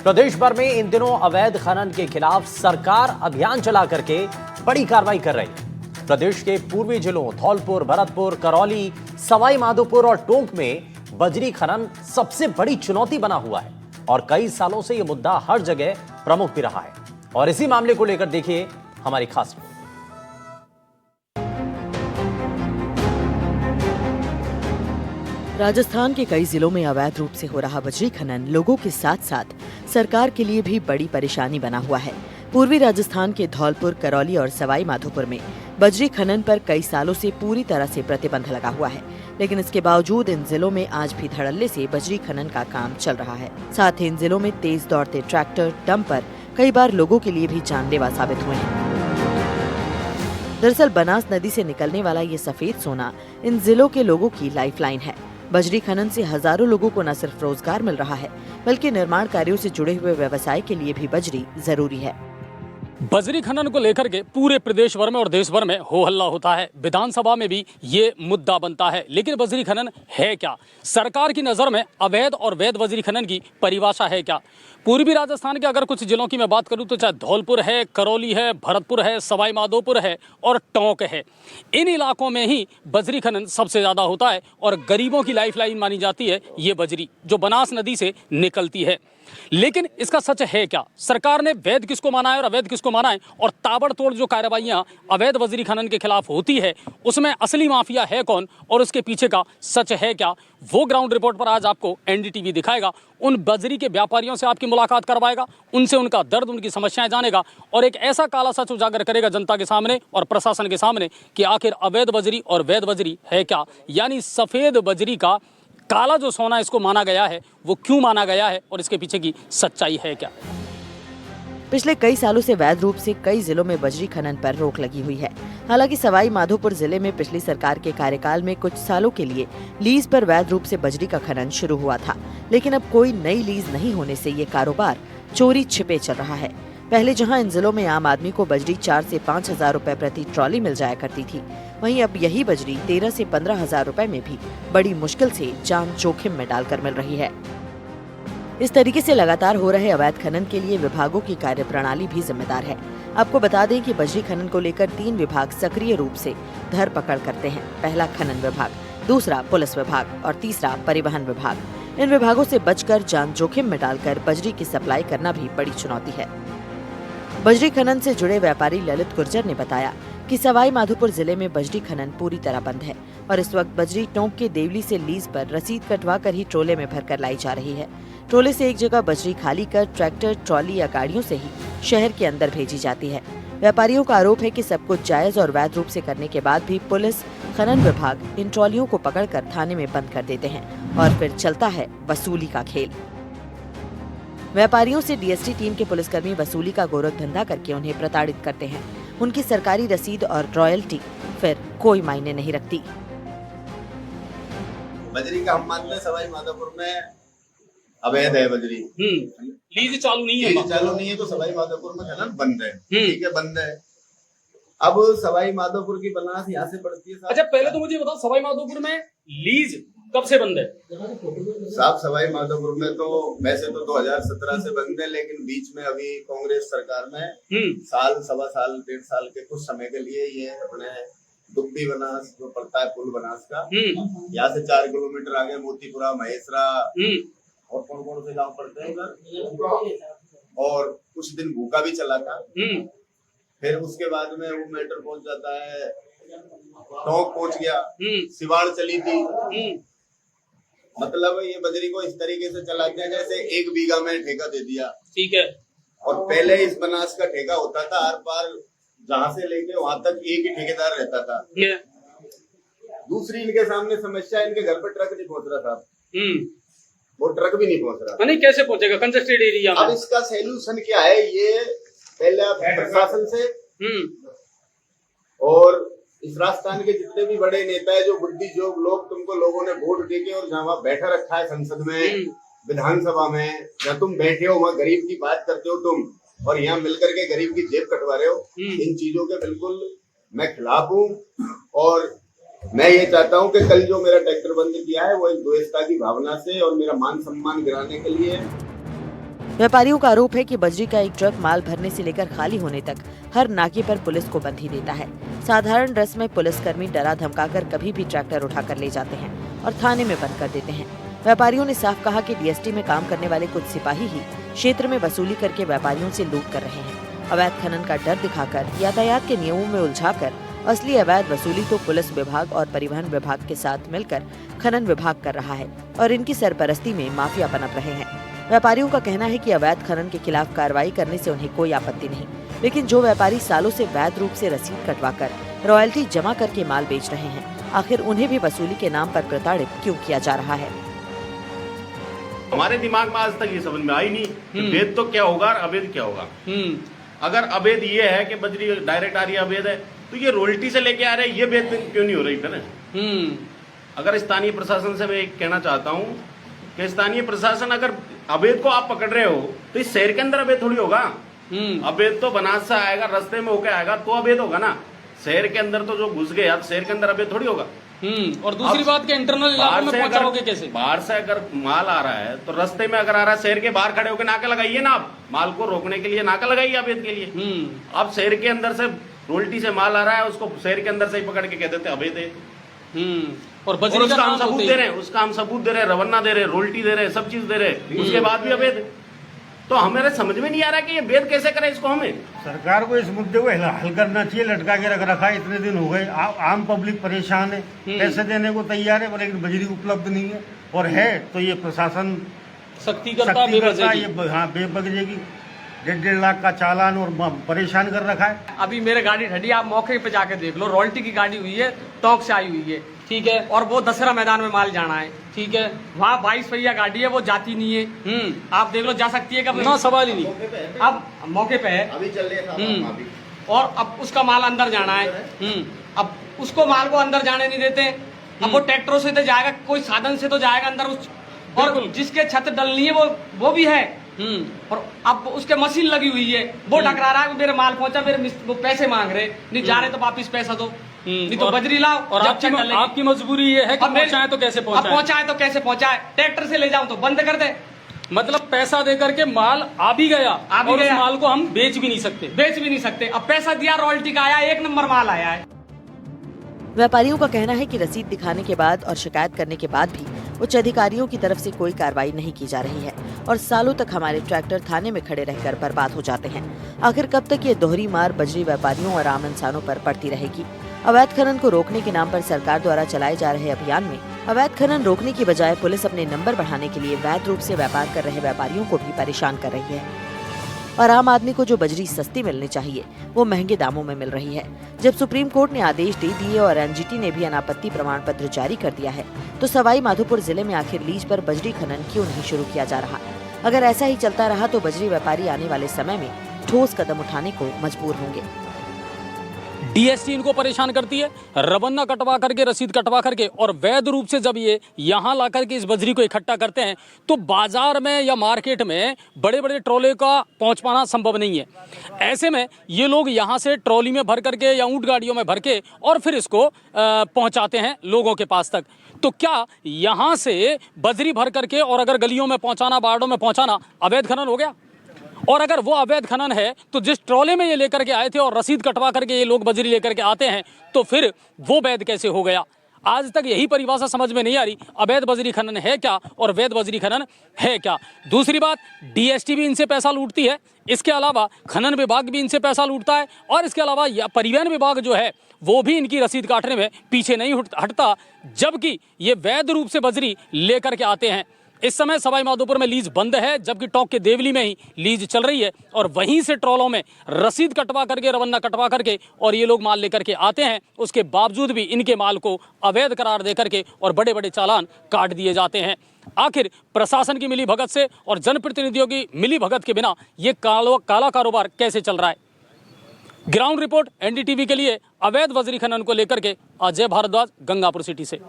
प्रदेश भर में इन दिनों अवैध खनन के खिलाफ सरकार अभियान चला करके बड़ी कार्रवाई कर रही है। प्रदेश के पूर्वी जिलों धौलपुर, भरतपुर, करौली, सवाई माधोपुर और टोंक में बजरी खनन सबसे बड़ी चुनौती बना हुआ है और कई सालों से यह मुद्दा हर जगह प्रमुख भी रहा है। और इसी मामले को लेकर देखिए हमारी खास रिपोर्ट। राजस्थान के कई जिलों में अवैध रूप से हो रहा बजरी खनन लोगों के साथ साथ सरकार के लिए भी बड़ी परेशानी बना हुआ है। पूर्वी राजस्थान के धौलपुर, करौली और सवाई माधोपुर में बजरी खनन पर कई सालों से पूरी तरह से प्रतिबंध लगा हुआ है, लेकिन इसके बावजूद इन जिलों में आज भी धड़ल्ले से बजरी खनन का काम चल रहा है। साथ ही इन जिलों में तेज दौड़ते ट्रैक्टर, डंपर कई बार लोगों के लिए भी जानलेवा साबित हुए हैं। दरअसल बनास नदी से निकलने वाला ये सफेद सोना इन जिलों के लोगों की लाइफलाइन है। बजरी खनन से हजारों लोगों को न सिर्फ रोजगार मिल रहा है, बल्कि निर्माण कार्यों से जुड़े हुए व्यवसाय के लिए भी बजरी जरूरी है। बजरी खनन को लेकर के पूरे प्रदेश भर में और देश भर में हो हल्ला होता है। विधानसभा में भी ये मुद्दा बनता है, लेकिन बजरी खनन है क्या? सरकार की नज़र में अवैध और वैध बजरी खनन की परिभाषा है क्या? पूर्वी राजस्थान के अगर कुछ जिलों की मैं बात करूं तो चाहे धौलपुर है, करौली है, भरतपुर है, सवाई माधोपुर है और टोंक है। इन इलाकों में ही बजरी खनन सबसे ज़्यादा होता है और गरीबों की लाइफलाइन मानी जाती है ये बजरी जो बनास नदी से निकलती है। लेकिन इसका सच है क्या? सरकार ने वैध किसको माना है और अवैध किसको माना है? और ताबड़तोड़ जो कार्रवाइयां अवैध बजरी खनन के खिलाफ होती है उसमें असली माफिया है कौन और उसके पीछे का सच है क्या? वो ग्राउंड रिपोर्ट पर आज आपको एनडीटीवी दिखाएगा। उन बजरी के व्यापारियों से आपकी मुलाकात करवाएगा, उनसे उनका दर्द, उनकी समस्याएं जानेगा और एक ऐसा काला सच उजागर करेगा जनता के सामने और प्रशासन के सामने कि आखिर अवैध बजरी और वैध बजरी है क्या, यानी सफेद बजरी का काला जो सोना इसको माना गया है वो क्यों माना गया है और इसके पीछे की सच्चाई है क्या? पिछले कई सालों से वैध रूप से कई जिलों में बजरी खनन पर रोक लगी हुई है। हालांकि सवाई माधोपुर जिले में पिछली सरकार के कार्यकाल में कुछ सालों के लिए लीज पर वैध रूप से बजरी का खनन शुरू हुआ था, लेकिन अब कोई नई लीज नहीं होने से ये कारोबार चोरी छिपे चल रहा है। पहले जहां इन जिलों में आम आदमी को बजरी 4 से 5 हजार रुपए प्रति ट्रॉली मिल जाया करती थी, वहीं अब यही बजरी 13 से 15 हजार रुपए में भी बड़ी मुश्किल से जान जोखिम में डालकर मिल रही है। इस तरीके से लगातार हो रहे अवैध खनन के लिए विभागों की कार्यप्रणाली भी जिम्मेदार है। आपको बता दें कि बजरी खनन को लेकर 3 विभाग सक्रिय रूप से धरपकड़ करते हैं। पहला खनन विभाग, दूसरा पुलिस विभाग और तीसरा परिवहन विभाग। इन विभागों से बचकर जान जोखिम में डालकर बजरी की सप्लाई करना भी बड़ी चुनौती है। बजरी खनन से जुड़े व्यापारी ललित गुर्जर ने बताया कि सवाई माधोपुर जिले में बजरी खनन पूरी तरह बंद है और इस वक्त बजरी टोंक के देवली से लीज पर रसीद कटवा कर ही ट्रोले में भरकर लाई जा रही है। ट्रोले से एक जगह बजरी खाली कर ट्रैक्टर, ट्रॉली या गाड़ियों से ही शहर के अंदर भेजी जाती है। व्यापारियों का आरोप है कि सब कुछ जायज और वैध रूप से करने के बाद भी पुलिस, खनन विभाग इन ट्रॉलियों को पकड़कर थाने में बंद कर देते हैं और फिर चलता है वसूली का खेल। व्यापारियों से डीएसटी टीम के पुलिसकर्मी वसूली का गोरख धंधा करके उन्हें प्रताड़ित करते हैं। उनकी सरकारी रसीद और रॉयल्टी फिर कोई मायने नहीं रखती। बजरी का हम मानते हैं सवाई माधोपुर में अवैध है बजरी। लीज चालू नहीं है। लीज चालू नहीं है तो सवाई माधोपुर में खनन बंद है। ठीक है, बंद है। अब सवाई माधोपुर की बनास यहाँ से पड़ती है। अच्छा, पहले तो मुझे बताओ सवाई माधोपुर में लीज कब से बंद है? साहब सवाई माधोपुर में तो वैसे तो 2017 से बंद है, लेकिन बीच में अभी कांग्रेस सरकार में साल, सवा साल, 1.5 साल के कुछ समय के लिए ये अपने दुब्बी बनास जो पड़ता है पुल बनास का, यहाँ से 4 किलोमीटर आगे मोतीपुरा, महेसरा और कौन कौन से गांव पड़ते हैं उधर, और कुछ दिन भूखा भी चला था। फिर उसके बाद में वो मैटर पहुंच जाता है टोंक पहुंच गया, सिवाड़ चली थी। मतलब ये बजरी को इस तरीके से चलाते हैं जैसे 1 बीघा में ठेका दे दिया। ठीक है। और पहले इस बनास का ठेका होता था हर पार, जहाँ से लेके वहां तक एक ही ठेकेदार रहता था। दूसरी इनके सामने समस्या, इनके घर पे ट्रक नहीं पहुंच रहा था। वो ट्रक भी नहीं पहुंच रहा। नहीं, कैसे पहुंचेगा कंजेस्टेड एरिया में? अब इसका सोल्यूशन क्या है? ये पहले प्रशासन से और इस राजस्थान के जितने भी बड़े नेता है, जो बुद्धिजीवी लोग, तुमको लोगों ने वोट देके और जहाँ बैठा रखा है संसद में, विधानसभा में, जहाँ तुम बैठे हो वहाँ गरीब की बात करते हो तुम, और यहाँ मिलकर के गरीब की जेब कटवा रहे हो। इन चीजों के बिल्कुल मैं खिलाफ हूँ और मैं ये चाहता हूँ कि कल जो मेरा ट्रैक्टर बंद किया है वो एक द्वेषता की भावना से और मेरा मान सम्मान गिराने के लिए। व्यापारियों का आरोप है कि बजरी का एक ट्रक माल भरने से लेकर खाली होने तक हर नाके पर पुलिस को बंधी देता है। साधारण ड्रेस में पुलिसकर्मी डरा धमकाकर कभी भी ट्रैक्टर उठाकर ले जाते हैं और थाने में बंद कर देते हैं। व्यापारियों ने साफ कहा कि डीएसटी में काम करने वाले कुछ सिपाही ही क्षेत्र में वसूली करके व्यापारियों से लूट कर रहे हैं। अवैध खनन का डर दिखाकर, यातायात के नियमों में उलझाकर असली अवैध वसूली तो पुलिस विभाग और परिवहन विभाग के साथ मिलकर खनन विभाग कर रहा है और इनकी सरपरस्ती में माफिया पनप रहे हैं। व्यापारियों का कहना है कि अवैध खनन के खिलाफ कार्रवाई करने से उन्हें कोई आपत्ति नहीं, लेकिन जो व्यापारी सालों से वैध रूप से रसीद कटवाकर रॉयल्टी जमा करके माल बेच रहे हैं, आखिर उन्हें भी वसूली के नाम पर प्रताड़ित क्यों किया जा रहा है। हमारे दिमाग में आज तक ये समझ में आई नहीं कि वेद तो क्या होगा और अवैध क्या होगा। अगर अवैध ये है कि बजरी डायरेक्ट आ रही है, अवैध है, तो ये रोयल्टी से लेके आ रहे हैं, ये वेद क्यों नहीं हो रही फिर? अगर स्थानीय प्रशासन से मैं एक कहना चाहता हूँ कि स्थानीय प्रशासन अगर अवैध को आप पकड़ रहे हो तो इस शहर के अंदर अवैध थोड़ी होगा। अवैध तो बनारस से आएगा, रास्ते में होके आएगा तो अवैध होगा ना। शहर के अंदर तो जो घुस गया शहर के अंदर अवैध थोड़ी होगा। और दूसरी बात के इंटरनल इलाकों में पहुंचाओगे कैसे? बाहर से अगर माल आ रहा है तो रास्ते में अगर आ रहा है, शहर के बाहर खड़े होकर नाका लगाइए ना, आप माल को रोकने के लिए नाका लगाइए अवैध के लिए। अब शहर के अंदर से रोल्टी से माल आ रहा है, उसको शहर के अंदर से ही पकड़ के कह देते अवैध है। और उसका हम सबूत दे रहे हैं, उसका हम सबूत दे रहे हैं, रवन्ना दे रहे हैं, रोल्टी दे रहे हैं, सब चीज दे रहे हैं, उसके बाद भी अवैध। तो हमारे समझ में नहीं आ रहा कि ये वेद कैसे करें इसको। हमें सरकार को इस मुद्दे को हल करना चाहिए। लटका के रख रखा है, इतने दिन हो गए, आम पब्लिक परेशान है, पैसे देने को तैयार है लेकिन बजरी उपलब्ध नहीं है, और है तो ये प्रशासन सख्ती करता है। ये हाँ बेबगजेगी 1.5 लाख का चालान और परेशान कर रखा है। अभी मेरे गाड़ी खड़ी, आप मौके पे जाके देख लो, रॉयल्टी की गाड़ी हुई है, टॉक से आई हुई है, ठीक है, और वो दशहरा मैदान में माल जाना है, ठीक है, वहाँ 22 पहिया गाड़ी है, वो जाती नहीं है। आप देख लो, जा सकती है कब? ना सवाल ही नहीं। अब मौके पे है, अभी चल रहे और अब उसका माल अंदर जाना है। अब उसको माल को अंदर जाने नहीं देते। अब वो ट्रैक्टरों से तो जाएगा, कोई साधन से तो जाएगा अंदर उस, और जिसके छत डलनी है वो भी है, और अब उसके मशीन लगी हुई है, वो टकरा रहा है, मेरे माल पहुंचा, मेरे वो पैसे मांग रहे, नहीं जा रहे तो वापिस पैसा दो, नहीं तो बजरी लाओ। और आपकी मजबूरी ये है कि पहुंचाए तो कैसे पहुंचाए? पहुंचाए तो कैसे पहुंचाए? ट्रैक्टर से ले जाऊं तो बंद कर दे। मतलब पैसा दे करके माल आ भी गया, और उस माल को हम बेच भी नहीं सकते। अब पैसा दिया, रॉयल्टी का आया, 1 नंबर माल आया है। व्यापारियों का कहना है कि रसीद दिखाने के बाद और शिकायत करने के बाद भी उच्च अधिकारियों की तरफ से कोई कार्रवाई नहीं की जा रही है और सालों तक हमारे ट्रैक्टर थाने में खड़े रहकर बर्बाद हो जाते हैं। आखिर कब तक ये दोहरी मार बजरी व्यापारियों और आम इंसानों पर पड़ती रहेगी? अवैध खनन को रोकने के नाम पर सरकार द्वारा चलाए जा रहे अभियान में अवैध खनन रोकने की बजाय पुलिस अपने नंबर बढ़ाने के लिए वैध रूप से व्यापार कर रहे व्यापारियों को भी परेशान कर रही है, और आम आदमी को जो बजरी सस्ती मिलनी चाहिए वो महंगे दामों में मिल रही है। जब सुप्रीम कोर्ट ने आदेश दे दिए और एनजीटी ने भी अनापत्ति प्रमाण पत्र जारी कर दिया है, तो सवाई माधोपुर जिले में आखिर लीज पर बजरी खनन क्यों नहीं शुरू किया जा रहा? अगर ऐसा ही चलता रहा तो बजरी व्यापारी आने वाले समय में ठोस कदम उठाने को मजबूर होंगे। डीएसटी इनको परेशान करती है, रवन्ना कटवा करके, रसीद कटवा करके, और वैध रूप से जब ये यहाँ ला करके इस बजरी को इकट्ठा करते हैं तो बाजार में या मार्केट में बड़े बड़े ट्रॉले का पहुँच पाना संभव नहीं है। ऐसे में ये लोग यहाँ से ट्रॉली में भर करके या ऊँट गाड़ियों में भर के और फिर इसको पहुँचाते हैं लोगों के पास तक। तो क्या यहाँ से बजरी भर करके और अगर गलियों में पहुँचाना, बाड़ों में पहुँचाना अवैध खनन हो गया? और अगर वो अवैध खनन है तो जिस ट्रॉले में ये लेकर के आए थे और रसीद कटवा करके ये लोग बजरी लेकर के आते हैं तो फिर वो वैध कैसे हो गया? आज तक यही परिभाषा समझ में नहीं आ रही, अवैध बजरी खनन है क्या और वैध बजरी खनन है क्या। दूसरी बात, डीएसटी भी इनसे पैसा लूटती है, इसके अलावा खनन विभाग भी इनसे पैसा लूटता है, और इसके अलावा परिवहन विभाग जो है वो भी इनकी रसीद काटने में पीछे नहीं हटता, जबकि ये वैध रूप से बजरी लेकर के आते हैं। इस समय सवाई माधोपुर में लीज बंद है, जबकि टोंक के देवली में ही लीज चल रही है, और वहीं से ट्रॉलों में रसीद कटवा करके, रवन्ना कटवा करके और ये लोग माल लेकर के आते हैं। उसके बावजूद भी इनके माल को अवैध करार दे करके और बड़े बड़े चालान काट दिए जाते हैं। आखिर प्रशासन की मिली भगत से और जनप्रतिनिधियों की मिली भगत के बिना ये काला कारोबार कैसे चल रहा है? ग्राउंड रिपोर्ट एनडीटीवी के लिए अवैध बजरी खनन को लेकर के अजय भारद्वाज, गंगापुर सिटी से।